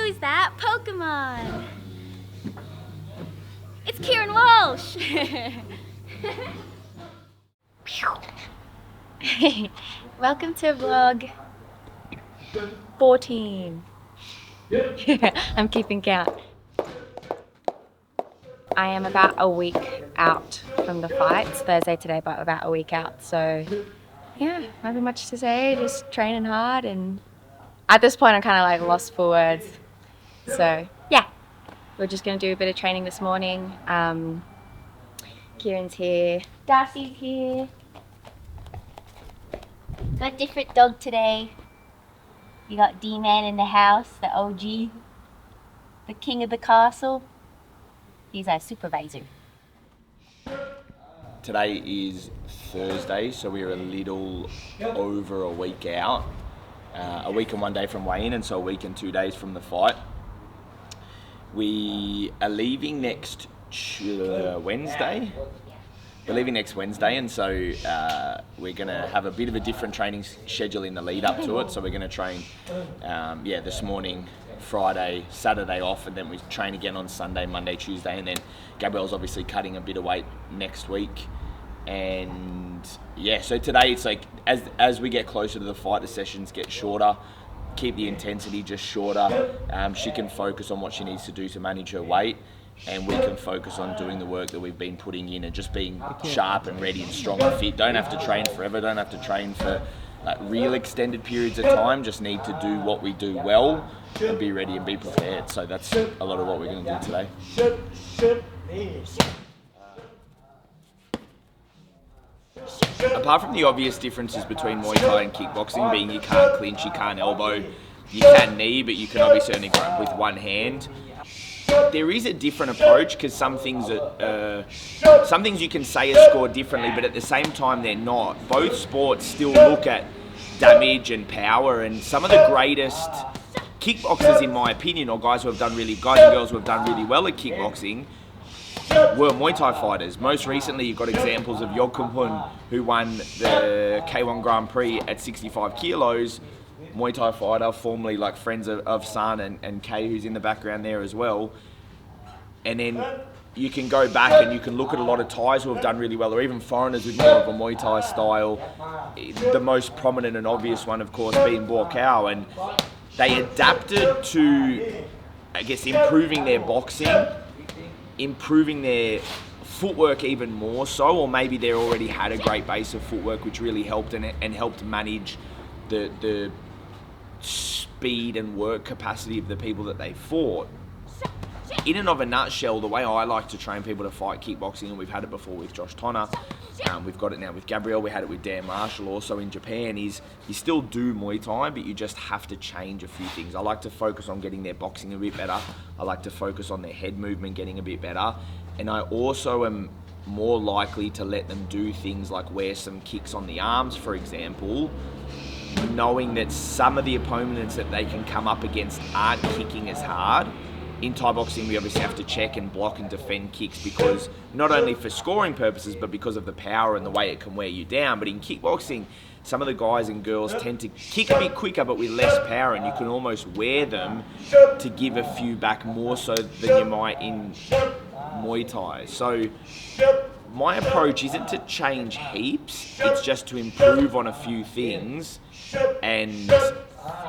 Who's that Pokemon? It's Kieran Walsh! Welcome to vlog 14. I'm keeping count. I am about a week out from the fight. It's Thursday today, but about a week out. So yeah, nothing much to say, just training hard, and at this point I'm kind of like lost for words. So yeah, we're just gonna do a bit of training this morning. Kieran's here, Darcy's here. Got a different dog today. You got D-Man in the house, the OG, the king of the castle. He's our supervisor. Today is Thursday, so we're a little over a week out. A week and 1 day from weigh-in, and so a week and 2 days from the fight. We are leaving next Wednesday. We're leaving next Wednesday, and so we're going to have a bit of a different training schedule in the lead up to it. So we're going to train, this morning, Friday, Saturday off, and then we train again on Sunday, Monday, Tuesday, and then Gabrielle's obviously cutting a bit of weight next week. And yeah, so today it's like as we get closer to the fight, the sessions get shorter. Keep the intensity just shorter. She can focus on what she needs to do to manage her weight, and we can focus on doing the work that we've been putting in and just being sharp and ready and strong and fit. Don't have to train forever, don't have to train for real extended periods of time, just need to do what we do well and be ready and be prepared. So that's a lot of what we're going to do today. Apart from the obvious differences between Muay Thai and kickboxing, being you can't clinch, you can't elbow, you can knee, but you can obviously only grab with one hand. There is a different approach, because some things you can say are scored differently, but at the same time they're not. Both sports still look at damage and power, and some of the greatest kickboxers, in my opinion, or guys and girls who have done really well at kickboxing, were Muay Thai fighters. Most recently, you've got examples of Yogkumpun, who won the K1 Grand Prix at 65 kilos, Muay Thai fighter, formerly like friends of San and Kay, who's in the background there as well. And then you can go back and you can look at a lot of Thais who have done really well, or even foreigners with more of a Muay Thai style. The most prominent and obvious one, of course, being Borkau, and they adapted to, I guess, improving their boxing, improving their footwork even more so, or maybe they already had a great base of footwork which really helped and helped manage the speed and work capacity of the people that they fought. In and of a nutshell, the way I like to train people to fight kickboxing, and we've had it before with Josh Tonner, we've got it now with Gabrielle, we had it with Dan Marshall also in Japan, is you still do Muay Thai, but you just have to change a few things. I like to focus on getting their boxing a bit better. I like to focus on their head movement getting a bit better. And I also am more likely to let them do things like wear some kicks on the arms, for example, knowing that some of the opponents that they can come up against aren't kicking as hard. In Thai boxing, we obviously have to check and block and defend kicks, because not only for scoring purposes, but because of the power and the way it can wear you down. But in kickboxing, some of the guys and girls tend to kick a bit quicker, but with less power, and you can almost wear them to give a few back more so than you might in Muay Thai. So my approach isn't to change heaps, it's just to improve on a few things and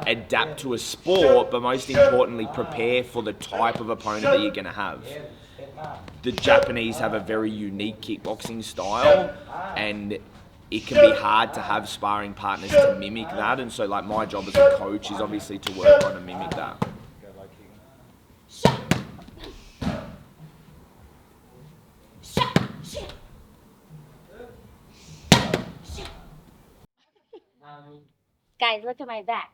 adapt to a sport, but most importantly prepare for the type of opponent that you're going to have. The Japanese have a very unique kickboxing style, and it can be hard to have sparring partners to mimic that, and so like my job as a coach is obviously to work on and mimic that. Guys, look at my back.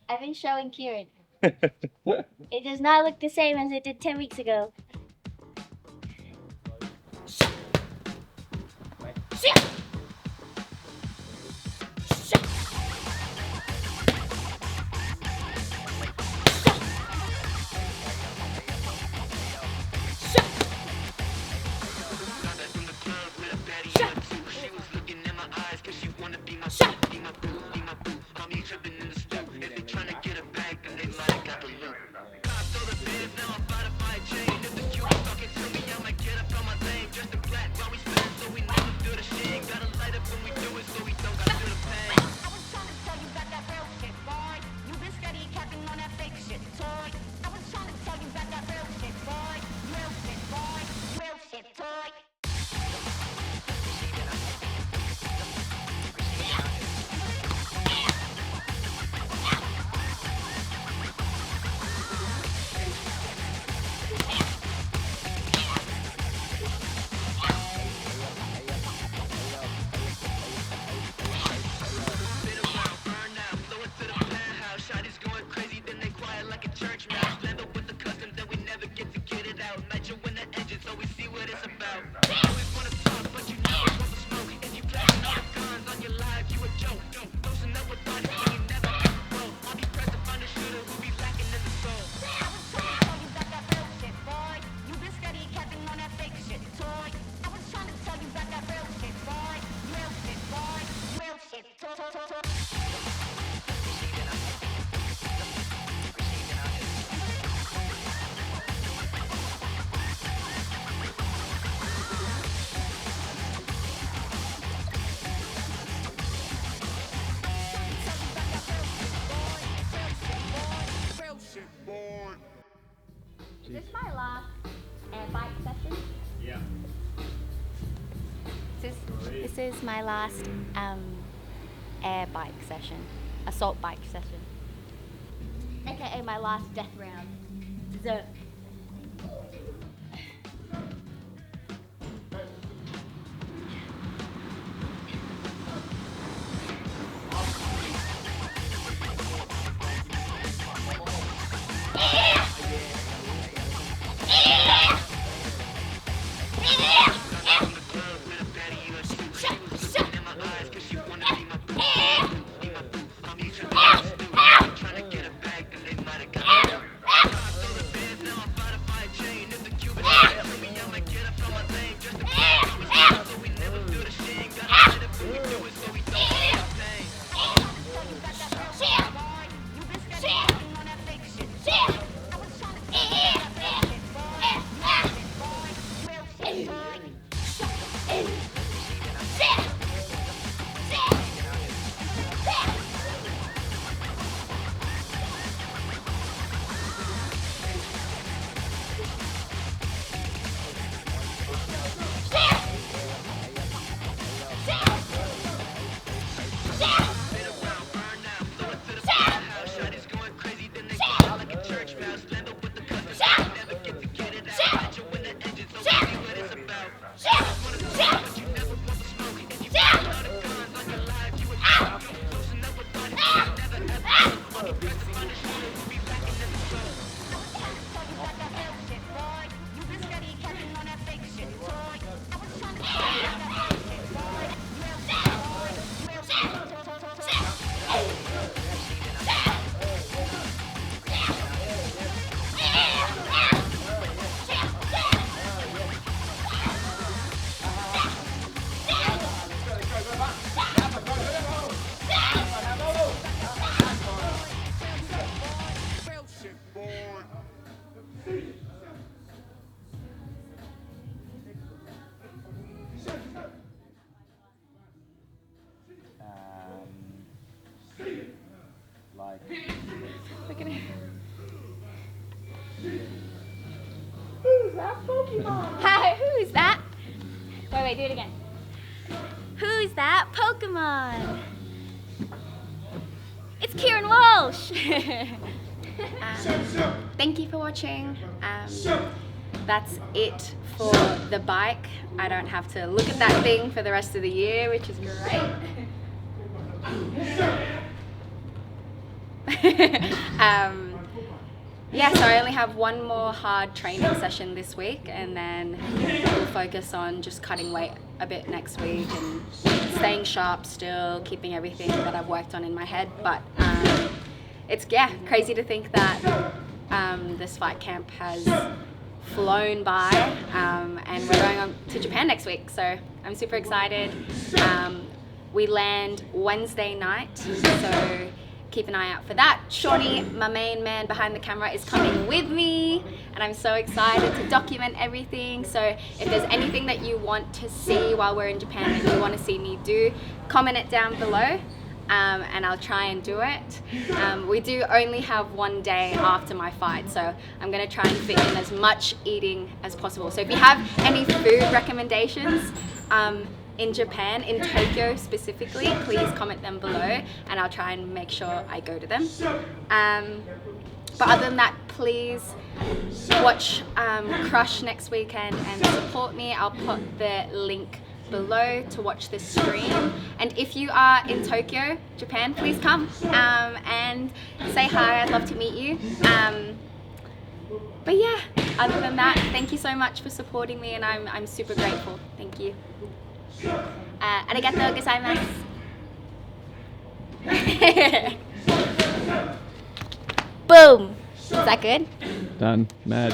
I've been showing Kieran. It does not look the same as it did 10 weeks ago. Is this my last air bike session? Yeah. This is my last air bike session, assault bike session, aka my last death round. So. Look at it. Who's that Pokemon? Hi, who's that? Wait, do it again. Who's that Pokemon? It's Kieran Walsh. Thank you for watching. That's it for the bike. I don't have to look at that thing for the rest of the year, which is great. Yeah, so I only have one more hard training session this week, and then we'll focus on just cutting weight a bit next week and staying sharp still, keeping everything that I've worked on in my head. But it's crazy to think that this fight camp has flown by, and we're going on to Japan next week, so I'm super excited. We land Wednesday night, so keep an eye out for that. Shawnee, my main man behind the camera, is coming with me, and I'm so excited to document everything. So if there's anything that you want to see while we're in Japan that you want to see me do, comment it down below, and I'll try and do it. We do only have one day after my fight, so I'm going to try and fit in as much eating as possible. So if you have any food recommendations in Japan, in Tokyo specifically, please comment them below, and I'll try and make sure I go to them. But other than that, please watch Krush next weekend and support me. I'll put the link below to watch this stream, and if you are in Tokyo, Japan, please come and say hi. I'd love to meet you. But yeah, other than that, thank you so much for supporting me, and I'm super grateful. Thank you. Arigatou gozaimasu. Boom. Is that good? Done. Mad.